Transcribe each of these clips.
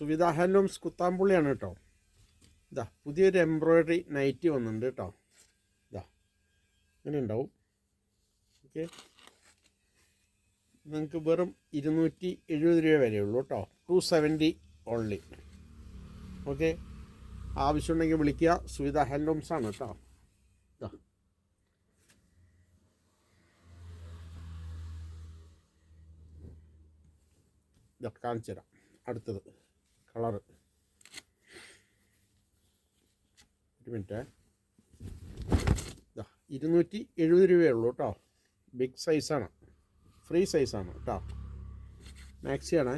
Suvidha handlooms കുത്താമ്പുള്ളിയാണ് കേട്ടോ. ഇതാ പുതിയൊരു എംബ്രോയ്ഡറി നൈറ്റി വന്നിട്ടുണ്ട് കേട്ടോ. ഇതാ ഇങ്ങനെ ഉണ്ടാവും. ഓക്കെ, നിങ്ങൾക്ക് വെറും 270 രൂപ വരെയുള്ളൂ കേട്ടോ. 270 ഓൺലി. ഓക്കെ, ആവശ്യമുണ്ടെങ്കിൽ വിളിക്കുക. സുവിധ ഹാൻഡ്ലൂംസ് ആണ് കേട്ടോ. ഇതാ ഇതൊക്കെ കാണിച്ചു തരാം. അടുത്തത് കളറ്, ഒരു മിനിറ്റ്. ഇതാ 270 രൂപയേ ഉള്ളൂ കേട്ടോ. ബിഗ് സൈസാണ്, ഫ്രീ സൈസാണ് കേട്ടോ. മാക്സിയാണേ.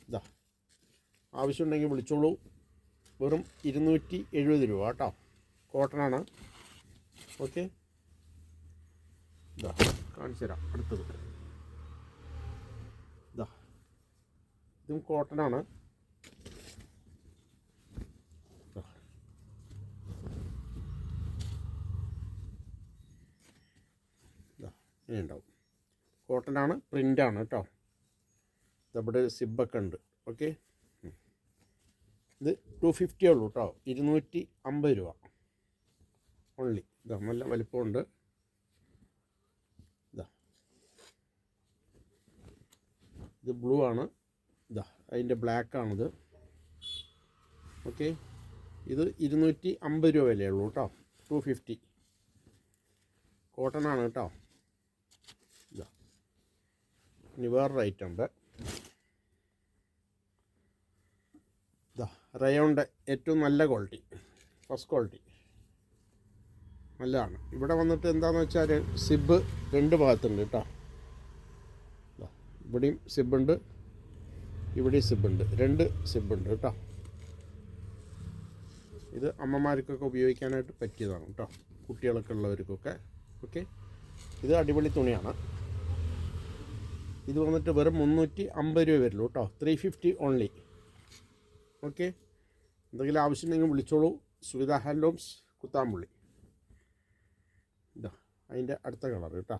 ഇതാ ആവശ്യമുണ്ടെങ്കിൽ വിളിച്ചോളൂ. വെറും 270 രൂപ കേട്ടോ. കോട്ടനാണ്. ഓക്കെ, ഇതാ കാണിച്ചു തരാം. അടുത്തത് ഇതാ ഇതും കോട്ടനാണ്. ഇങ്ങനെ ഉണ്ടാവും. കോട്ടനാണ്, പ്രിൻ്റാണ് കേട്ടോ. ഇതവിടെ സിബൊക്കെ ഉണ്ട്. ഓക്കെ, ഇത് 250 ഉള്ളൂ കേട്ടോ. 250 രൂപ ഓൺലി. ഇതാ നല്ല വലിപ്പമുണ്ട്. ഇതാ ഇത് ബ്ലൂ ആണ്. ഇതാ അതിൻ്റെ ബ്ലാക്കാണിത്. ഓക്കെ, ഇത് 250 രൂപ വിലയുള്ളൂ കേട്ടോ. 250 കോട്ടനാണ് കേട്ടോ. ഇതാ ഇനി വേറൊരു ഐറ്റം ഉണ്ട്. ഇതാ റയോണിൻ്റെ ഏറ്റവും നല്ല ക്വാളിറ്റി, ഫസ്റ്റ് ക്വാളിറ്റി നല്ലതാണ്. ഇവിടെ വന്നിട്ട് എന്താണെന്ന് വെച്ചാൽ സിബ് 2 ഭാഗത്തുണ്ട് കേട്ടോ. ഇവിടെയും സിബുണ്ട്, ഇവിടെയും സിബുണ്ട്. 2 സിബുണ്ട് കേട്ടോ. ഇത് അമ്മമാർക്കൊക്കെ ഉപയോഗിക്കാനായിട്ട് പറ്റിയതാണ് കേട്ടോ, കുട്ടികളൊക്കെ ഉള്ളവർക്കൊക്കെ. ഓക്കെ, ഇത് അടിപൊളി തുണിയാണ്. ഇത് വന്നിട്ട് വെറും 350 രൂപ വരുള്ളൂ കേട്ടോ. 350 ഓൺലി. ഓക്കെ, എന്തെങ്കിലും ആവശ്യമുണ്ടെങ്കിൽ വിളിച്ചോളൂ. സുവിധ ഹാൻഡ്ലൂംസ് കുത്താമ്പുള്ളി. ഇതാ അതിൻ്റെ അടുത്ത കളർ കേട്ടോ.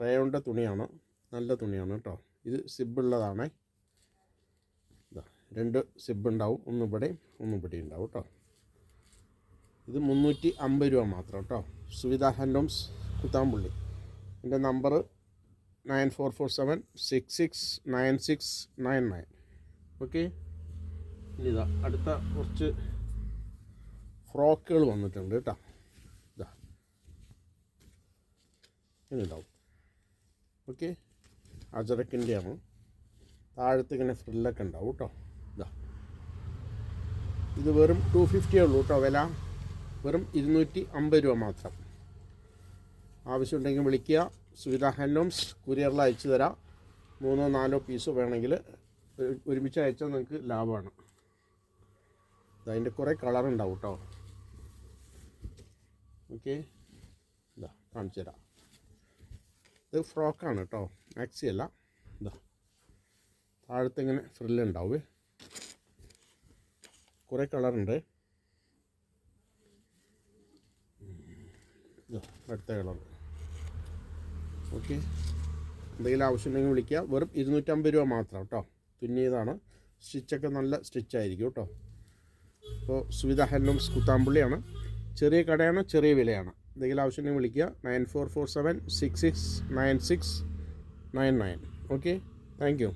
റയോണിൻ്റെ തുണിയാണ്, നല്ല തുണിയാണ് കേട്ടോ. ഇത് സിബുള്ളതാണേ. ഇതാ 2 സിബ് ഉണ്ടാവും. ഒന്ന് ഇവിടെ, ഒന്ന് ഇവിടെ ഉണ്ടാവും കേട്ടോ. ഇത് 350 രൂപ മാത്രം കേട്ടോ. സുവിധ ഹാൻഡ്ലൂംസ് കുത്താമ്പുള്ളി. എൻ്റെ നമ്പർ 9447669699. ഓക്കെ, ഇനി ഇതാ അടുത്ത കുറച്ച് ഫ്രോക്കുകൾ വന്നിട്ടുണ്ട് കേട്ടോ. ഇതാ ഇങ്ങനെയുണ്ടാവും. ഓക്കെ, അജറക്കിൻ്റെയാണ്. താഴത്ത് ഇങ്ങനെ ഫ്രില്ലൊക്കെ ഉണ്ടാവും കേട്ടോ. ഇതാ ഇത് വെറും 250 ഉള്ളൂ കേട്ടോ. വില വെറും 250 രൂപ മാത്രം. ആവശ്യമുണ്ടെങ്കിൽ വിളിക്കുക. സുവിധ ഹാൻഡ്ലൂംസ് കൊറിയറിൽ അയച്ചു തരാം. 3-4 പീസ് വേണമെങ്കിൽ ഒരുമിച്ച് അയച്ചാൽ നിങ്ങൾക്ക് ലാഭമാണ്. അതിൻ്റെ കുറേ കളറുണ്ടാവും കേട്ടോ. ഓക്കെ, ഇതാ കാണിച്ചു തരാം. ഇത് ഫ്രോക്കാണ് കേട്ടോ, മാക്സി അല്ല. ഇതാ താഴത്ത് ഇങ്ങനെ ഫ്രില്ലുണ്ടാവേ. കുറേ കളറുണ്ട്. അടുത്ത കളർ. ഓക്കെ, എന്തെങ്കിലും ആവശ്യമുണ്ടെങ്കിൽ വിളിക്കുക. വെറും 250 രൂപ മാത്രം കേട്ടോ. തുന്നിയതാണ്. സ്റ്റിച്ചൊക്കെ നല്ല സ്റ്റിച്ചായിരിക്കും കേട്ടോ. അപ്പോൾ സുവിധ ഹാൻഡ്ലൂംസ് കുത്താമ്പുള്ളിയാണ്. ചെറിയ കടയാണ്, ചെറിയ വിലയാണ്. എന്തെങ്കിലും ആവശ്യമുണ്ടെങ്കിൽ വിളിക്കുക. 9447669699. Okay, thank you.